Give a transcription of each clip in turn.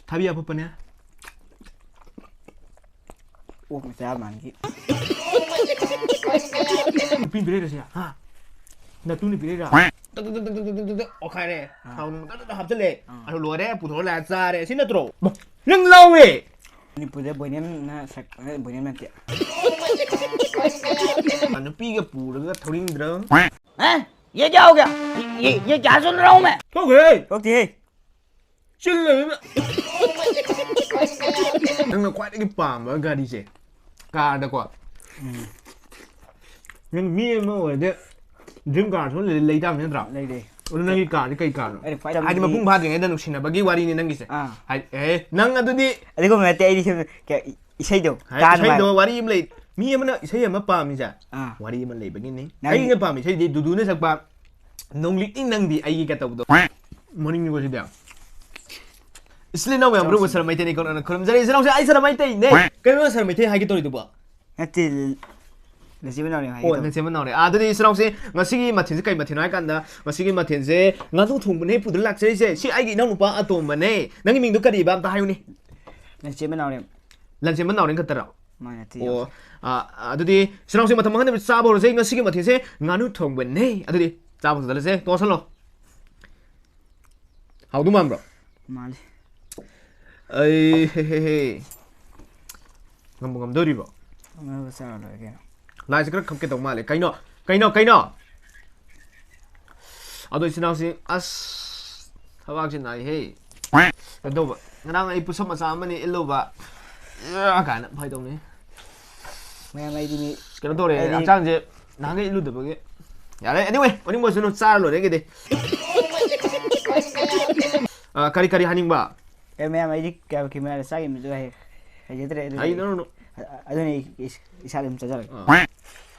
답이야 뻔뻔해. 오, 진짜 많기. 빈 비례라시야. 아, 나 뚱이 비례라. 오카네. 하우는 나 합절래. 아, 로래 부도라 자래. 신나도록. 뭐, 릉라웨. Ini punya boniem na sak boniem nanti. Anh 삐가 부르가 터링 들어. Hả? Ye sao kìa? Ye trả xuống đâu mẹ? 오케이. Ok. 실례면. 너는 과하게 밤을 가리지. 가다 거. Nhưng mía mà ở đây riêng cả số lấy đam nhân tạo Đây đi. 오늘 이 까지 cây cả Đây phải đâm. 아니 뭐 붕파딩 애들 혹시나 바기 와리니 남기세 À. 에 낭가 두디 Đây có mẹ tê đi xem kìa xây được. 사이도 와리 임레 미에만 사이만 밤이자 À. 와리 임은 레 바기니 아이가 밤이 사이디 두두네 sakpa 농리 띵낭디 아이가 따부도 모닝 이거지 돼 इसलिए ना मैं हमरो sir माइते नहीं करना करम जरे sir से आई sir माइते नहीं कई सर माइते हाई के तोरी दुबा Nanti là gì bên nào này? 오, 네, 제목 나오네. 아들이 스랑스 ngasi기 마틴스 까이 마틴 할 간다. ngasi기 마틴스 나도 통분해 부들 락세세. 시 아이기 나는 봐 아톰만에. 낭이 민도 까리 밤다 하요니. Là gì bên nào này? 란세만 나오는 것더라. Mà là thì. 오, 아들이 스랑스 마탐 한데 싸버로세 ngasi기 마틴스 나누 통분해. 아들이 싸버서 달세. 또 살로. 하우도 맘브로. Mà đi. 에이 헤헤헤. ngam 더리버. Mà sao rồi kìa. lại sẽ không cái tổng mà lại cái nọ à tôi xin nói xin as thằng bác trên này hey cái đâu vậy người đang ấy bút mà sao mà này lâu vậy cả nó phải đồng này Mẹ mày đi. cái nó tôi này ăn trang gì nắng cái luôn được cái ya đấy anyway 오늘 뭐 저는 쌀로 내게 돼 아 카리카리 하닝 봐 Cái mẹ mày đi kìa kìa mẹ là sai mình rồi. Hay gì thế? 아이 너는 Ở đây này sao làm sao rồi?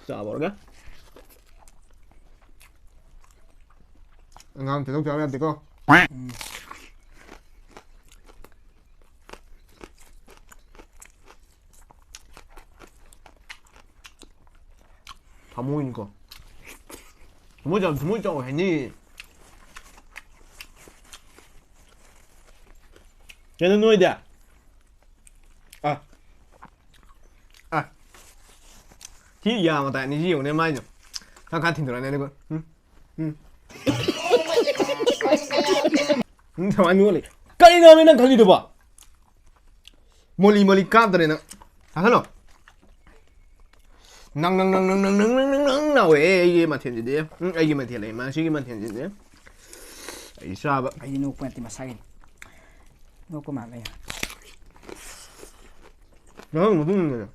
자 모르게 난 계속 잡아야 되고 다 모이니까 두모장 했니 얘는 노이다 thì giờ mà tại này nhiều nên mai rồi thằng khăn thỉnh thoảng này con thằng anh mua đi cái nào nên khăn gì được bà moli cam này nè à hello năng nào ấy mà thiền gì đấy ấy mà thiền này mà xí mà thiền gì đấy ấy sao vậy Ay no cuenta más sai. No có mà đây. nó một thứ này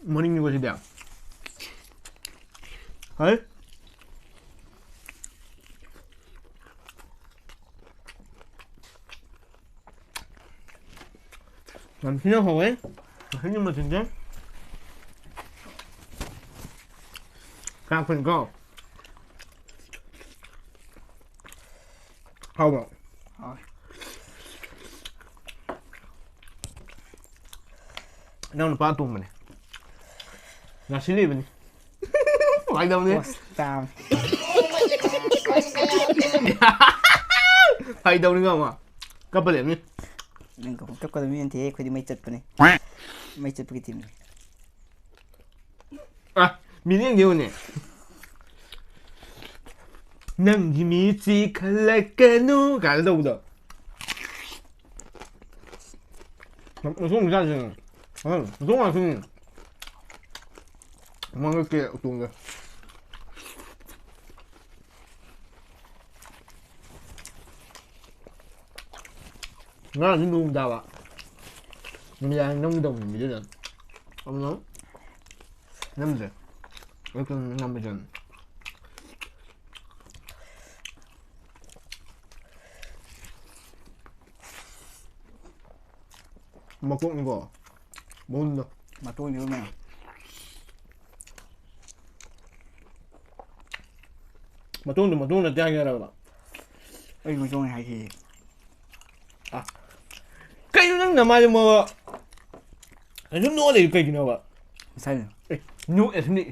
모닝 이것이 돼요. 헐? 난 그냥 하고 형님만 진짜? 그냥 그니까 하고 Rồi. 나는 빠똥 마네 나 실리브니 많이 나오네 Tao. 많이 나오는 거 아마 까빠lem니 Đừng có cấp qua miền thế, khuyên đi mấy chật vào này. Mấy chật cái tìm này. 아 미니언 개우네 남김이지 칼라까누 갈도보다 송 사진 송 아сын 망을게 어떤 거 나 지금 나와 그냥 농동 미전 없나 남자 이렇게 남자전 먹고 있는 거 먹는다 Mà tôi nhớ mày. mà tôi là 짱이라고 봐 Ê, mà tôi này hay thì. 아 Kayaknya nang namanya mau itu nuo deh kayak gini apa? Misalnya. Nuo sini.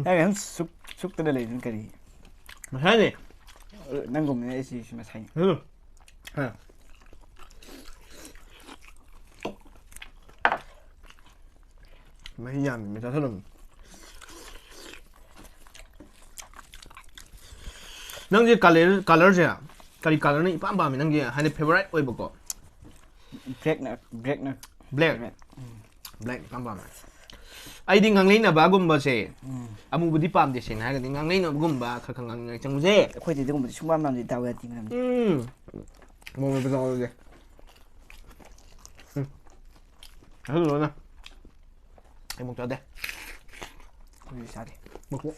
Kan suk tadi lagi kali. Misalnya. Nanggung ni si masanya. Mahiyam, minta tolong. Nang je color je, kali color ni ipam pam nang je, hani favorite oi boko. Black na. Black pam pam. Ai ding ngang leina ba gum ba se. Amu budi pam de se na ga ding ngang leina gum ba kha khang ngang chang je. Khoi de gum sumam nam de taw ya ting nam. Mo me ba de. Hello na. Ai mo ta de. Khoi sa de. Mo ko.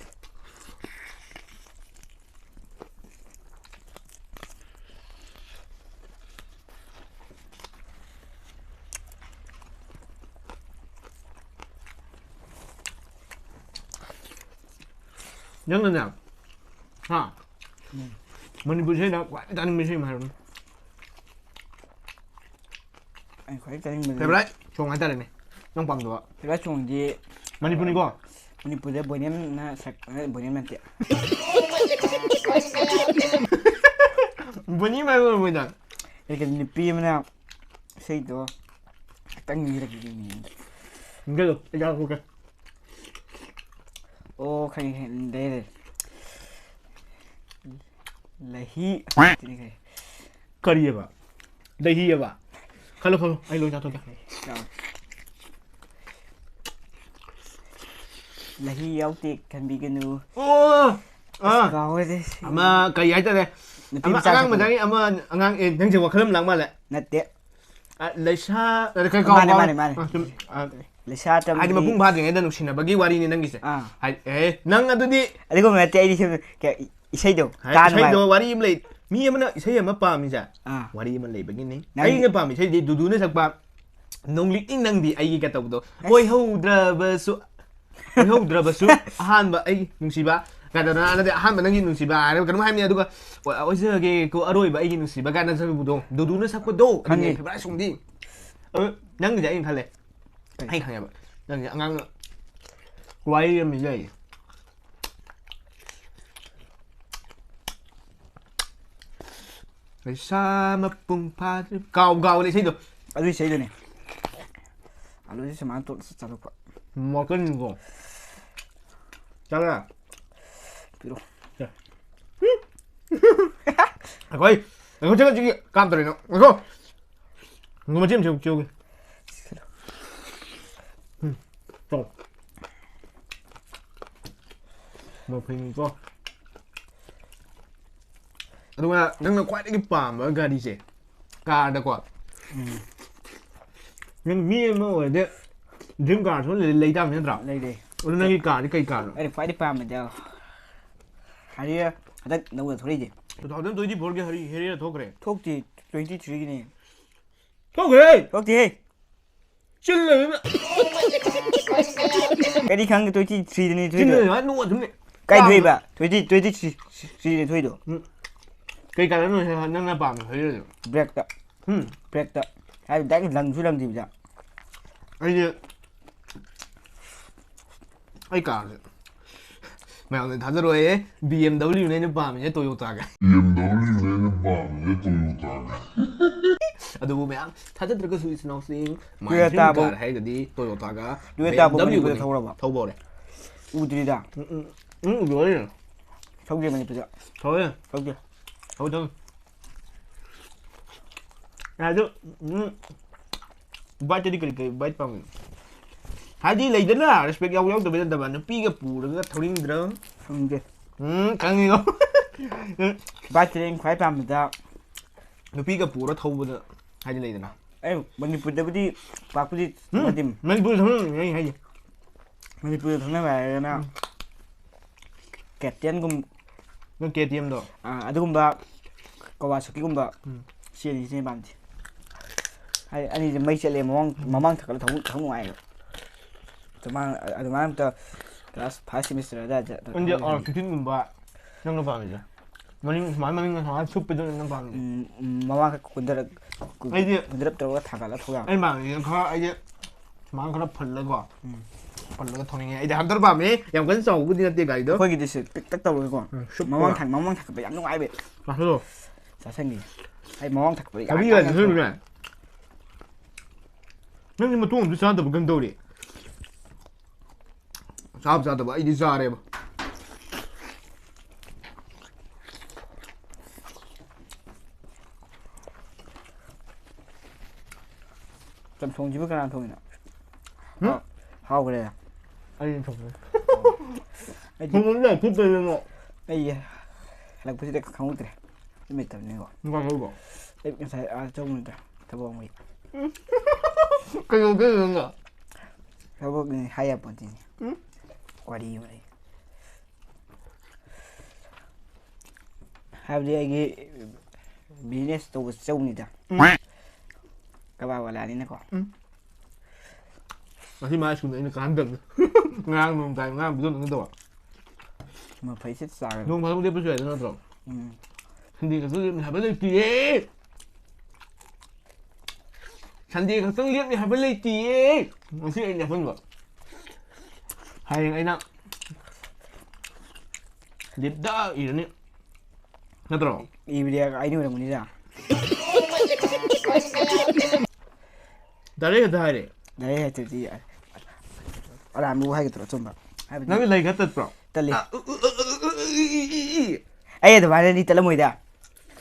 Nhớ lên nào ha mình vừa thấy đó quả ta mình xem mà Anh khoi ta mình. phải đấy chồng anh ta đây này nông bằng được Thế là chung di mình đi qua mình punya boniem na sak boniem nanti. Bunyi mana bunyi? Jadi kan ni pi mana saya tu tangi lagi ni. Enggak loh, jangan aku kan. Oh kali đây lahi. Kari apa? Dahi apa? Kalau, ayo jatuh kan. Lahi yau ti kan bikin tu. Oh, Kau itu. ama kari aja deh. Ama angang macam ni, ama angang yang jawab kalau melang malah. Nanti. Lesa, kau kau. Mana. Lesa tam. Ada mapung bahas yang ada nuksina bagi wari ni nangis. Nang ada di. Ada kau mati ini kayak isai tu. Isai tu wari mulai. Mi mana isai apa pam ni wari mulai begini. Ayi ni pam isai di dudu ni sak pam. Nonglik ini nang di ayi kata betul. Oi hau drabasu ahan ba ai nungsiba kada na ada ahan ba nangi nungsiba ada kan maham ni aduga oi se ke ko aroi ba ai nungsiba kana sa budong dudu na sakko do ani ba sungdi nang ja in khale ai khang ya ba nang angang wai mi jai Rồi sa mapung pa kau kau ni sih tu. Aduh saya tu ni. Aduh saya semangat tu satu pak. Makan kau. Jangan. Piro. Aku jangan cuci kantor ini. Aku macam cuci. Tuh. Mau pin kau. Aduh mana, nang kuat lagi pam, agak di sini. Kau ada kuat. Yang ni mau ada. Dừng cả xuống lấy đam nhân tạo. Lấy đi. Ủa nó cái cây cả rồi. Đây phải đi pam mà đâu. Hay đi. Hãy nấu được thôi đi. Tao đến tôi đi bỏ cái hơi là thuốc rồi. Thuốc thì 23 cái này. Thuốc rồi. Thuốc gì? Chân là cái đi khăn cái 23 này thôi. Chân là nuốt chúng này. Cái thôi bà. 23 này thôi được. Cây cả nó là bám hơi rồi. Break đó. Break đó. Hay đánh lần xuống lần gì vậy? Ai cả mèo này thằng rồi ấy BMW này nó bám như Toyota cả aduh mèo thằng rất là suy snow sing Toyota cả hay cái đi Toyota cả BMW thâu rồi thâu bò này đi ra rồi thâu gì mà bây giờ thôi thâu gì thâu thôi chứ baca di kali baik pam hadi lai dana respect yaw từ bên tầm nó pi cái pù nó thâu drum không gì càng nhiều baca lên khoái pam mình ta nó pi cái pù nó thâu bên hadi lai dana mình phụ được đi bác đi mình phụ thằng này hay gì mình phụ thằng này về nào kẹt tiền cũng nó kia tiêm đó ada cũng ba Kawasaki cũng ba xe gì bạn hay anh ấy mấy xe lên mong thật là thấu ngoài rồi tụi mang ta class 5 semester ada aja 언제 그팀 봐 ꯅꯪꯅ ꯄꯥꯝꯃꯤꯁꯦ ꯃꯅꯤꯡ ꯁꯨꯃꯥꯏꯅ ꯃꯅꯤꯡ ꯁꯨꯃꯥꯏꯅ ꯁꯨꯞꯄꯗꯨꯅ ꯅꯪ ꯄꯥꯝꯃꯤꯁꯦ ꯃꯃꯥꯡ ꯀꯨꯟꯗꯔꯛ ꯑꯩꯗꯤ ꯀꯨꯟꯗꯔꯞ ꯇꯧꯔꯒ ꯊꯥꯡꯒꯠꯂ ꯊꯧꯌꯥ ꯑꯩ ꯄꯥꯝꯃꯤꯁꯦ ꯈꯔ ꯑꯩꯗꯤ ꯁꯨꯃꯥꯏꯅ ꯈꯔ ꯐꯜꯂꯒꯀꯣ ꯐꯜꯂꯒ ꯊꯧꯅꯤꯡꯉꯦ ꯑꯩꯗꯤ ꯍꯟꯇꯔ ꯄꯥꯝꯃꯦ ꯌꯥꯝ ꯀꯟꯅ ꯆꯥꯎꯕꯕꯨꯗꯤ ꯅꯠꯇꯦ ꯒꯥꯔꯤꯗꯣ ꯑꯩꯈꯣꯏꯒꯤꯗꯤ ꯄꯤꯛꯇꯛ ꯇꯧꯔꯒꯀꯣ ꯃꯃꯥꯡ ꯊꯥꯡꯒꯠꯄ ꯌꯥꯝ ꯅꯨꯡꯉꯥꯏꯕ ꯆꯥꯁꯜꯂꯣ ꯆꯥꯁꯟꯒꯤ ꯑꯩ ꯃꯃꯥꯡ ꯊꯥꯡꯒꯠꯄ ꯊꯕꯤꯒ ꯆꯥꯁꯜꯂꯨꯅꯦ ꯅꯪꯗꯤ ꯃꯇꯣꯡ ꯑꯝꯇ ꯆꯥꯗꯕ ꯀꯩꯝ ꯇꯧꯔꯤ ꯆꯥꯗꯕ ꯑꯩꯗꯤ ꯆꯥꯔꯦꯕ ꯆꯝꯊꯣꯡꯁꯤꯕꯨ ꯀꯅꯥ ꯊꯣꯡꯉꯤꯅꯣ ꯍꯥꯎꯈ꯭ꯔꯦ ꯑꯩꯅ ꯊꯣꯡꯉꯦ ꯑꯩꯗꯤ ꯊꯣꯡꯕꯗ ꯐꯨꯠꯇꯣꯏꯅꯣ ꯑꯩ ꯍꯜꯂꯛꯄꯁꯤꯗ ꯈꯪꯍꯧꯗ꯭ꯔꯦ ꯅꯨꯃꯤꯠꯇꯕꯅꯤꯀꯣ ꯅꯨꯡꯉꯥꯏꯍꯧꯕ ꯑꯩ ꯉꯁꯥꯏ ꯆꯧꯕꯅꯤꯗ ꯊꯕꯛ ꯑꯃꯒꯤ ꯀꯩꯗꯧꯗꯣꯏꯅꯣ ꯅꯪꯒ ꯊꯕꯛꯅꯤ ꯍꯥꯏ ꯌꯥꯄꯣꯟꯇꯦꯅꯦ ꯋꯥꯔꯤ ꯑꯃ ꯂꯩ ꯍꯥꯏꯕꯗꯤ ꯑꯩꯒꯤ ꯕꯤꯖꯤꯅꯦꯁ ꯇꯧꯕ ꯆꯧꯅꯤꯗ ꯀꯕꯥ ꯋꯥꯂꯥꯅꯤꯅꯀꯣ ꯉꯁꯤ ꯃꯥ ꯁ꯭ꯀꯨꯜꯗ ꯑꯩꯅ ꯀꯥꯍꯟꯗꯕꯅꯤ ꯉꯔꯥꯡ ꯅꯣꯡꯃꯗꯥꯏ ꯉꯔꯥꯡ ꯕꯤꯗꯣ ꯅꯪꯗꯕ ꯃꯐꯩꯁꯦ ꯆꯥꯒꯅꯤ ꯅꯣꯡ ꯐꯥꯗꯣꯛ ꯂꯦꯞꯄꯁꯨ ꯌꯥꯏꯗ ꯅꯠꯇ꯭ꯔꯣ ꯁꯟꯗꯦ ꯈꯛꯇ ꯂꯦꯞꯅꯤ ꯍꯥꯏꯕ ꯂꯩꯇꯤꯌꯦ ꯁꯟꯗꯦ ꯈꯛꯇꯪ ꯂꯦꯞꯅꯤ ꯍꯥꯏꯕ ꯂꯩꯇꯤꯌꯦ ꯉꯁꯤ ꯑꯩꯅ ꯂꯦꯞꯍꯟꯕ ꯍꯌꯦꯡ ꯑꯩꯅ ꯂꯤꯞꯇ ꯏꯔꯅꯤ ꯅꯠꯇ꯭ꯔꯣ ꯏꯕꯗꯤ ꯑꯩꯅ ꯑꯣꯏꯔꯝꯒꯅꯤꯗ ꯗꯥꯏꯔꯦꯛ ꯍꯦꯛꯇ ꯍꯥꯏꯔꯦ ꯗꯥꯏꯔꯦꯛ ꯍꯦꯛꯇꯗꯤ ꯑꯔꯥꯟꯕꯕꯨ ꯍꯥꯏꯒꯗ꯭ꯔꯣ ꯑꯆꯨꯝꯕ ꯍꯥꯏꯕꯗꯤ ꯅꯪꯗꯤ ꯂꯩ ꯈꯔ ꯇꯠꯄ꯭ꯔꯣ ꯇꯠꯂꯤ ꯑꯩ ꯑꯗꯨꯃꯥꯏꯅꯗꯤ ꯇꯠꯂꯝꯃꯣꯏꯗ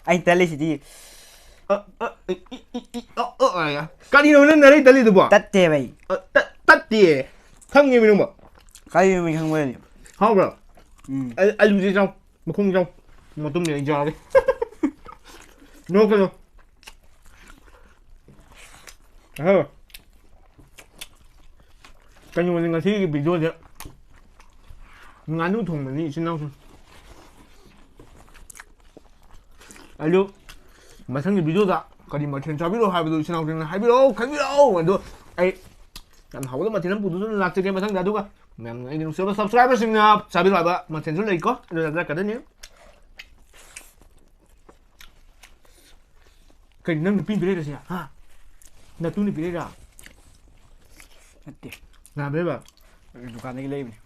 ꯑꯩꯅ ꯇꯠꯂꯤꯁꯤꯗꯤ ꯀꯔꯤꯅꯣ ꯅꯪ ꯅꯔꯩ ꯇꯠꯂꯤꯗꯨꯕꯣ ꯇꯠꯇꯦꯕ ꯑꯩ ꯇꯠꯇꯤꯌꯦ ꯈꯪꯉꯦꯃꯤ ꯅꯪꯕꯣ ꯀꯔꯤꯅꯣ ꯃꯤ ꯈꯪꯕꯅꯤ ꯍꯥꯎꯕ꯭ꯔꯣ ꯑꯂꯨꯁꯦ ꯆꯥꯎ ꯃꯈꯣꯡ ꯆꯥꯎ ꯃꯇꯨꯡꯗ ꯑꯩ ꯆꯥꯒꯦ ꯅꯣꯛꯀꯅꯨ ꯀꯩꯅꯣꯅꯤ ꯉꯁꯤꯒꯤ ꯚꯤꯗꯤꯑꯣꯁꯦ ꯉꯥꯅꯨ ꯊꯣꯡꯕꯅꯤ ꯏꯆꯤꯟ ꯏꯅꯥꯎꯁꯤꯡ ꯑꯗꯨ ꯃꯊꯪꯒꯤ ꯚꯤꯗꯤꯑꯣꯗ ꯀꯔꯤ ꯃꯊꯦꯜ ꯆꯥꯕꯤꯔꯛꯑꯣ ꯍꯥꯏꯕꯗꯨ ꯏꯆꯤꯟ ꯏꯅꯥꯎꯁꯤꯡꯅ ꯍꯥꯏꯕꯤꯔꯛꯑꯣ ꯈꯟꯕꯤꯔꯛꯑꯣ ꯑꯗꯣ ꯑꯩ ꯌꯥꯝ ꯍꯥꯎꯕ ꯃꯊꯦꯜ ꯑꯃ ꯄꯨꯗꯨꯅ ꯂꯥꯛꯆꯒꯦ ꯃꯊꯪꯗ ꯑꯗꯨꯒ ꯃꯌꯥꯝꯅ ꯑꯩꯒꯤ ꯅꯨꯡꯁꯤꯕ ꯁꯕꯁꯀ꯭ꯔꯥꯏꯕꯔꯁꯤꯡꯅ ꯆꯥꯕꯤꯔꯣ ꯍꯥꯏꯕ ꯃꯊꯦꯜꯁꯨ ꯂꯩꯀꯣ ꯑꯗꯨꯗ ꯆꯠꯀꯗꯣꯏꯅꯤ ꯀꯩ ꯅꯪ ꯅꯨꯄꯤ ꯄꯤꯔꯛꯏꯔꯁꯤ ꯍꯥ ꯅꯇꯨꯅ ꯄꯤꯔꯛꯏꯔꯥ ꯅꯠꯇꯦ ꯉꯥꯕꯦꯕ ꯗꯨꯀꯥꯟꯗꯒꯤ ꯂꯩꯕꯅꯤ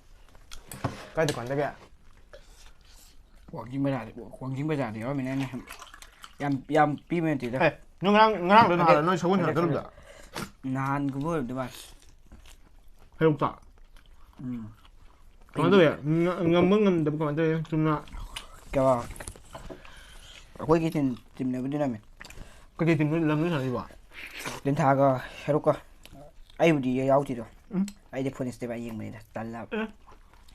ꯀꯥꯏ ꯗꯨꯀꯥꯟꯗꯒꯤ ꯋꯥꯡꯖꯤꯡ ꯕꯖꯥꯔꯗ ꯌꯥꯎꯔꯝꯃꯤꯅ ꯑꯩꯅ ꯌꯥꯝ ꯄꯤꯕ ꯅꯠꯇꯦꯗ ꯅꯪ ꯉꯔꯥꯡꯗ ꯅꯍꯥꯟ ꯅꯣꯏ ꯁꯒꯣꯜ ꯁꯥꯟꯅ ꯆꯠꯂꯨꯕꯗ ꯅꯍꯥꯟꯒꯨꯝꯕ ꯑꯣꯏꯔꯝꯗꯧ ꯃꯥꯜꯂꯦ ꯍꯩꯔꯣꯛꯇ ꯀꯃꯥꯏꯅ ꯇꯧꯋꯤ ꯉꯝꯕ ꯉꯝꯗꯕ ꯀꯃꯥꯏꯅ ꯇꯧꯋꯤ ꯆꯨꯝꯅ ꯑꯩꯈꯣꯏꯒꯤ ꯇꯤꯝꯅꯕꯨꯗꯤ ꯅꯝꯃꯦ ꯀꯩꯀꯩ ꯇꯤꯝ ꯂꯝꯗꯣ ꯁꯥꯟꯅꯔꯤꯕꯣ ꯂꯤꯟꯊꯥꯒ ꯍꯦꯔꯣꯛꯀ ꯑꯩꯕꯨꯗꯤ ꯌꯥꯎꯗꯦꯗꯣ ꯑꯩꯗꯤ ꯐꯣꯟ ꯏꯁꯇꯦꯞ ꯌꯦꯡꯕꯅꯤꯗ ꯇꯜꯂ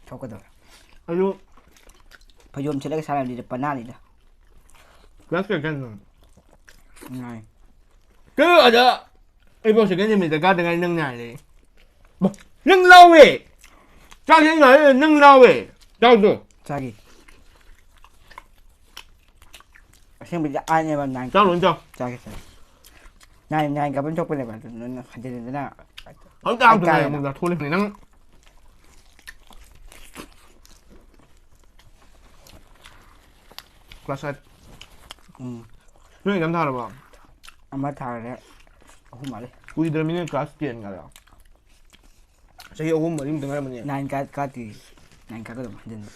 ꯊꯣꯛꯀꯗꯧꯔꯦ ꯑꯗꯨ ꯐꯩꯖꯣꯝ ꯁꯦꯠꯂꯒ ꯁꯥꯟꯅꯕꯅꯤꯗ ꯄꯅꯥꯅꯤꯗ ꯀ꯭ꯂꯥꯁ ꯀꯌꯥ ꯀꯌꯥꯅꯣ ꯉꯥꯏ ꯀꯩꯅꯣ ꯑꯗ ꯑꯩꯐꯥꯎ ꯁꯦꯀꯦꯟ ꯁꯦꯃꯤꯁꯇꯔ ꯀꯥꯗꯉꯥꯏ ꯅꯪ ꯉꯥꯏꯔꯦ ꯅꯪ ꯂꯥꯎꯋꯦ ꯆꯥꯛ ꯌꯦꯟ ꯉꯥꯏꯔꯦ ꯅꯪ ꯂꯥꯎꯋꯦ ꯆꯥꯛꯗꯣ ꯆꯥꯒꯤ ꯑꯁꯦꯡꯕꯗꯤ ꯑꯥꯅꯦꯕ ꯅꯥꯏꯟ ꯆꯥꯛ ꯂꯣꯏ ꯆꯥꯎ ꯆꯥꯒꯦ ꯅꯥꯏꯟ ꯀꯥꯕꯟ ꯊꯣꯛꯄꯅꯦꯕ ꯑꯗꯨ ꯅꯣꯏꯅ ꯍꯟꯖꯤꯟꯗꯅ ꯍꯧꯖꯤꯛ ꯇꯥꯛꯇꯅ ꯑꯃꯨꯛ ꯊꯣꯛꯂꯛꯄꯅꯤ ꯅꯪ ꯀ꯭ꯂꯥꯁ 8 ꯅꯣꯏ ꯑꯦꯛꯖꯥꯝ ꯊꯥꯔꯕꯣ ꯑꯃ ꯊꯥꯔꯦ ꯑꯍꯨꯝ ꯋꯥꯠꯂꯤ ꯀꯨꯏꯗ꯭ꯔꯃꯤꯅ ꯀ꯭ꯂꯥꯁ 10 ꯒꯥꯔꯣ ꯆꯍꯤ 3-4 ꯃꯨꯛꯇ ꯉꯥꯏꯔꯝꯃꯅꯤ 9 ꯀꯥꯗ꯭ꯔꯤ 9 ꯀꯥꯒꯗꯕ ꯍꯟꯖꯤꯟꯕ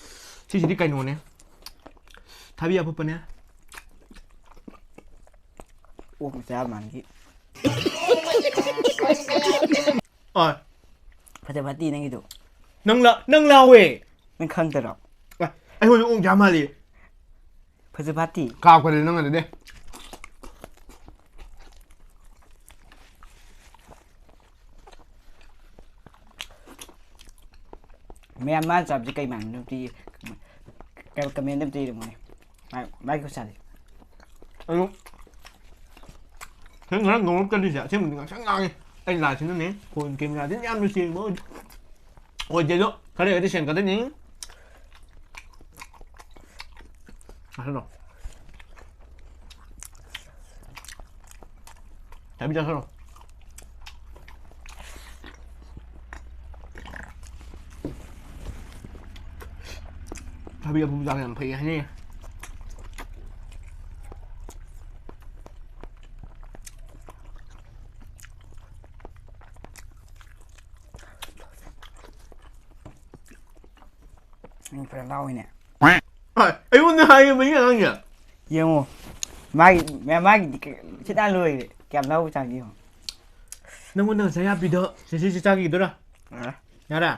ꯁꯤꯁꯤꯗꯤ ꯀꯩꯅꯣꯅꯦ ꯊꯕꯤ ꯑꯐꯨꯠꯄꯅꯦ ꯑꯣꯛ ꯃꯆꯥ ꯃꯥꯟꯒꯤ ꯐꯖ ꯐꯠꯇꯤ ꯅꯪꯒꯤꯗꯣ ꯅꯪ ꯂꯥꯎꯋꯦ ꯅꯪ ꯈꯪꯗꯔꯣ ꯑꯩꯉꯣꯟꯗ ꯑꯣꯛ ꯆꯥ ꯃꯥꯜꯂꯤ ꯐꯖ ꯐꯠꯇꯤ ꯀꯥꯞꯈ꯭ꯔꯦ ꯅꯪ ꯑꯗꯨꯗꯤ ꯃꯌꯥꯝ ꯃꯥꯅ ꯆꯥꯕꯁꯤ ꯀꯩ ꯃꯥꯟꯕꯅꯣ ꯀꯃꯦꯟꯗ ꯑꯝꯇ ꯏꯔꯝꯃꯣꯅꯦ ꯃꯥꯒꯤ ꯈꯨꯠꯁꯥꯁꯦ ꯑꯗꯨ ꯅꯪ ꯉꯔꯥꯡ ꯉꯧꯔꯛꯇ꯭ꯔꯤꯁꯦ ꯑꯁꯦꯡꯕꯗꯤ ꯉꯥꯡꯁꯪ ꯉꯥꯡꯉꯦ ꯑꯩ ꯂꯥꯛꯁꯤꯅꯅꯦ ꯐꯣꯟ ꯀꯦꯃꯦꯔꯥꯗꯤ ꯌꯥꯝꯅ ꯁꯦꯡꯕ ꯑꯣꯏꯗꯦ ꯑꯗꯣ ꯈꯔ ꯂꯩꯔꯗꯤ ꯁꯦꯡꯒꯗꯣꯏꯅꯤ ꯆꯥꯁꯜꯂꯣ ꯊꯕꯤ ꯆꯥꯁꯜꯂꯣ ꯊꯕꯤ ꯊꯕꯤ ꯑꯐꯨꯕ ꯆꯥꯡ ꯌꯥꯝ ꯐꯩ ꯍꯥꯏꯅꯩ ꯐꯔ ꯂꯥꯎꯏꯅꯦ ꯑꯩꯉꯣꯟꯗ ꯍꯥꯏꯕꯅꯤ ꯅꯪꯒꯤ ꯌꯦꯡꯉꯣ ꯃꯥꯒꯤꯗꯤ ꯈꯤꯇꯪ ꯂꯣꯏꯔꯦ ꯀꯌꯥꯝ ꯂꯥꯎꯕ ꯆꯥꯡꯗꯤ ꯌꯦꯡꯉꯣ ꯅꯪꯉꯣꯟꯗ ꯉꯁꯥꯏ ꯍꯥꯞꯄꯤꯗꯣ ꯁꯤ ꯆꯥꯈꯤꯗꯣꯏꯔꯥ ꯌꯥꯔꯦ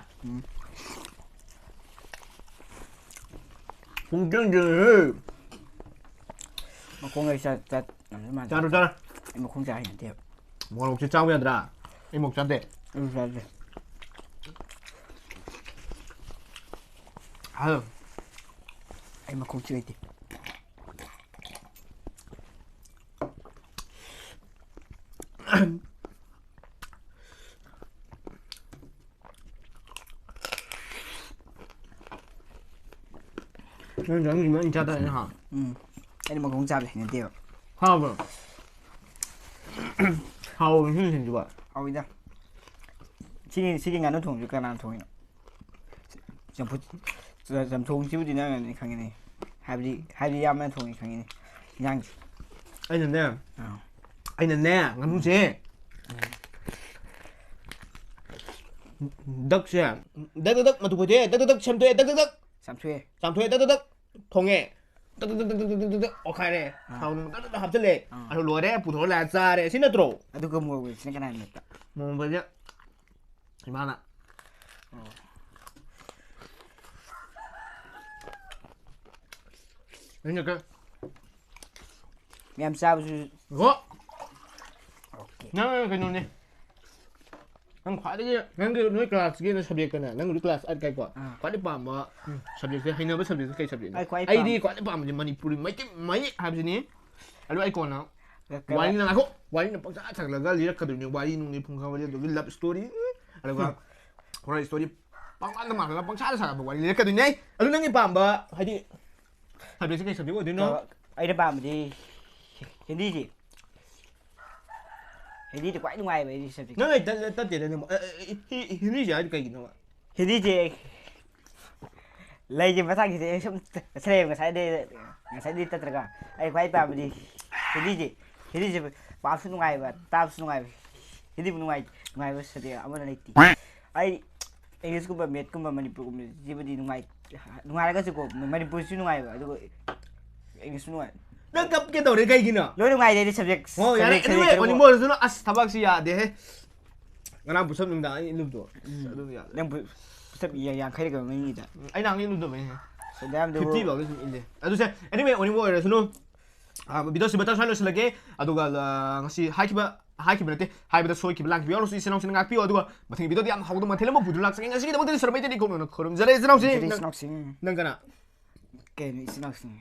ꯄꯨꯡꯇꯪꯗ ꯃꯈꯣꯡꯒꯩ ꯉꯝꯗ ꯃꯥꯜꯂꯦ ꯆꯥꯔꯣ ꯑꯩ ꯃꯈꯣꯡ ꯆꯥ ꯍꯩꯅꯗꯦꯕ ꯃꯣꯔꯣꯛꯁꯦ ꯆꯥꯕ ꯌꯥꯗ꯭ꯔꯥ ꯑꯩ ꯃꯣꯔꯣꯛ ꯆꯥꯗꯦ ꯑꯩꯁꯨ ꯆꯥꯗꯦ ꯑꯩ ꯃꯈꯣꯡ ꯂꯩꯇꯦ ꯅꯪ ꯆꯪꯒꯤ ꯅꯪ ꯆꯥꯗꯥꯏꯅꯦ ꯍꯥ ꯑꯩꯗꯤ ꯃꯈꯣꯡ ꯆꯥꯕ ꯍꯩꯅꯗꯦꯕ 하고 하고 힘이 좋아. ꯍꯥꯎꯏꯗ ꯁꯤꯒꯤ ꯉꯥꯅꯨ ꯊꯣꯡꯁꯤ ꯀꯅꯥꯅ ꯊꯣꯡꯉꯤꯅꯣ ꯆꯝꯊꯣꯡꯁꯤꯕꯨꯗꯤ ꯅꯪꯅꯅꯤ ꯈꯪꯉꯤꯅꯦ ꯍꯥꯏꯕꯗꯤ ꯌꯥꯝꯅ ꯊꯣꯡꯉꯤ ꯈꯪꯉꯤꯅꯦ ꯏꯟꯖꯥꯡꯁꯤ ꯑꯩꯅꯅꯦ ꯉꯥꯅꯨꯁꯦ ꯗꯛꯁꯦ ꯗꯛ ꯃꯇꯨ ꯈꯣꯏꯗꯦ ꯗꯛ ꯁꯦꯝꯗꯣꯛꯑꯦ ꯗꯛ ꯆꯥꯝꯊꯣꯛꯑꯦ ꯆꯥꯝꯊꯣꯛꯑꯦ ꯗꯛ ꯊꯣꯡꯉꯦ ꯗꯛ ꯑꯣꯈꯥꯏꯔꯦ ꯊꯥꯎ ꯗꯛ ꯍꯥꯞꯆꯤꯜꯂꯦ ꯑꯗꯨ ꯂꯣꯏꯔꯦ ꯄꯨꯊꯣꯔ ꯂꯥꯛꯑ ꯆꯥꯔꯦ ꯁꯤ ꯅꯠꯇ꯭ꯔꯣ ꯑꯗꯨꯒ ꯃꯣꯔꯣꯛ ꯃꯦꯠꯄꯁꯤꯅ ꯀꯅꯥꯅ ꯃꯦꯠꯄ ꯃꯣꯔꯣꯛ ꯃꯦꯠꯄꯁꯦ 이만아 그러니까 ꯃꯌꯥꯝ ꯆꯥꯕꯁꯨ 이거 나는 그놈네 난 과대기 난그 너희 클래스기는 서비스잖아 난 우리 클래스 알 거야 과대 밤뭐 서비스 해너버 서비스 그게 서비스 아이디 과대 밤이 머니푸리 마이 하브지니 알로 아이코나 와인은 하고 와인은 뻥짜 작라가 리락거든요 와인이 풍가버리 여기 럽 스토리 알고 호러 스토리 빵빵도 말라 뻥짜를 사가 와인 리락거든요 알로 능이 밤바 하디 서비스 그게 서비스 어디노 ꯑꯩꯅ ꯄꯥꯝꯕꯗꯤ ꯍꯤꯟꯗꯤꯁꯤ ꯍꯤꯟꯗꯤꯗꯤ ꯈ꯭ꯋꯥꯏ ꯅꯨꯡꯉꯥꯏꯕ ꯑꯩꯗꯤ ꯁꯕꯖꯦꯛ ꯅꯪ ꯑꯩ ꯇꯠꯇꯦꯗ ꯅꯪ ꯍꯤꯟꯗꯤꯁꯦ ꯍꯥꯏꯗꯤ ꯀꯩꯒꯤꯅꯣ ꯍꯤꯟꯗꯤꯁꯦ ꯂꯩꯁꯦ ꯃꯊꯪꯁꯤꯗ ꯑꯩ ꯁꯨꯝ ꯆꯠꯊꯔꯦꯕ ꯉꯁꯥꯏꯗꯤ ꯇꯠꯇ꯭ꯔꯒ ꯑꯩ ꯈ꯭ꯋꯥꯏ ꯄꯥꯝꯕꯗꯤ ꯍꯤꯟꯗꯤꯁꯦ ꯄꯥꯕꯁꯨ ꯅꯨꯡꯉꯥꯏꯕ ꯇꯥꯕꯁꯨ ꯅꯨꯡꯉꯥꯏꯕ ꯍꯤꯟꯗꯤꯕꯨ ꯅꯨꯡꯉꯥꯏꯕ ꯁꯕꯖꯦꯛ ꯑꯃꯅ ꯂꯩꯇꯦ ꯑꯩ ꯏꯪꯂꯤꯁꯀꯨꯝꯕ ꯃꯦꯠꯀꯨꯝꯕ ꯃꯅꯤꯄꯨꯔꯒꯨꯝꯕꯁꯤꯕꯨꯗꯤ ꯅꯨꯡꯉꯥꯏꯔꯒꯁꯨꯀꯣ ꯃꯅꯤꯄꯨꯔꯁꯨ ꯅꯨꯡꯉꯥꯏꯕ ꯑꯗꯨꯒ ꯏꯪꯂꯤꯁꯁꯨ ꯅꯨꯡꯉꯥꯏ ꯅꯪ ꯀꯞꯀꯦ ꯇꯧꯔꯦ ꯀꯩꯒꯤꯅꯣ ꯂꯣꯏ ꯅꯨꯡꯉꯥꯏꯗꯩꯗꯤ ꯁꯕꯖꯦꯛ ꯍꯣ ꯌꯥꯔꯦ anyway ꯃꯅꯤꯄꯨꯔꯗꯁꯨ ꯑꯁ ꯊꯕꯛꯁꯤ ꯌꯥꯗꯦꯍꯦ ꯉꯔꯥꯡ ꯄꯨꯁꯞ ꯅꯨꯡꯗꯥꯡ ꯑꯩ ꯏꯜꯂꯨꯕꯗꯣ ꯑꯗꯨ ꯌꯥꯗꯦ ꯅꯪ ꯄꯨꯁꯞ 50ꯒ ꯃꯤꯅꯤꯗ ꯑꯩ ꯅꯍꯥꯟ ꯏꯜꯂꯨꯗꯕꯩꯅꯦ ꯁꯗꯥꯝꯗꯨ 50 ꯐꯥꯎꯗ ꯁꯨꯝ ꯏꯜꯂꯦ ꯑꯗꯨꯁꯦ anyway ꯃꯅꯤꯄꯨꯔ ꯑꯣꯏꯔꯁꯨꯅꯨ ꯚꯤꯗꯤꯑꯣꯁꯤ ꯕꯇꯔ ꯁ꯭ꯋꯥꯏ ꯂꯣꯏꯁꯤꯜꯂꯒꯦ ꯑꯗꯨꯒ ꯉꯁꯤ ꯍꯥꯏꯈꯤꯕ ꯅꯠꯇꯦ ꯍꯥꯏꯕꯗ ꯁꯣꯏꯈꯤꯕ ꯂꯥꯡꯈꯤꯕ ꯌꯥꯎꯔꯁꯨ ꯏꯆꯤꯟ ꯏꯅꯥꯎꯁꯤꯡꯅ ꯉꯥꯛꯄꯤꯌꯨ ꯑꯗꯨꯒ ꯃꯊꯪꯒꯤ ꯚꯤꯗꯤꯑꯣꯗ ꯌꯥꯝ ꯍꯧꯗꯕ ꯃꯊꯦꯜ ꯑꯃ ꯄꯨꯗꯨꯅ ꯂꯥꯛꯆꯒꯦ ꯉꯁꯤꯒꯤꯗꯃꯛꯇꯗꯤ ꯁꯔꯃꯩꯇꯗꯤ ꯀꯧꯅꯅ ꯈꯨꯔꯨꯝꯖꯔꯦ ꯏꯆꯤꯟ ꯏꯅꯥꯎꯁꯤꯡ ꯅꯪ ꯅꯪ ꯀꯅꯥ ꯀꯩꯅꯣ ꯏꯆꯤꯟ ꯏꯅꯥꯎꯁꯤꯡ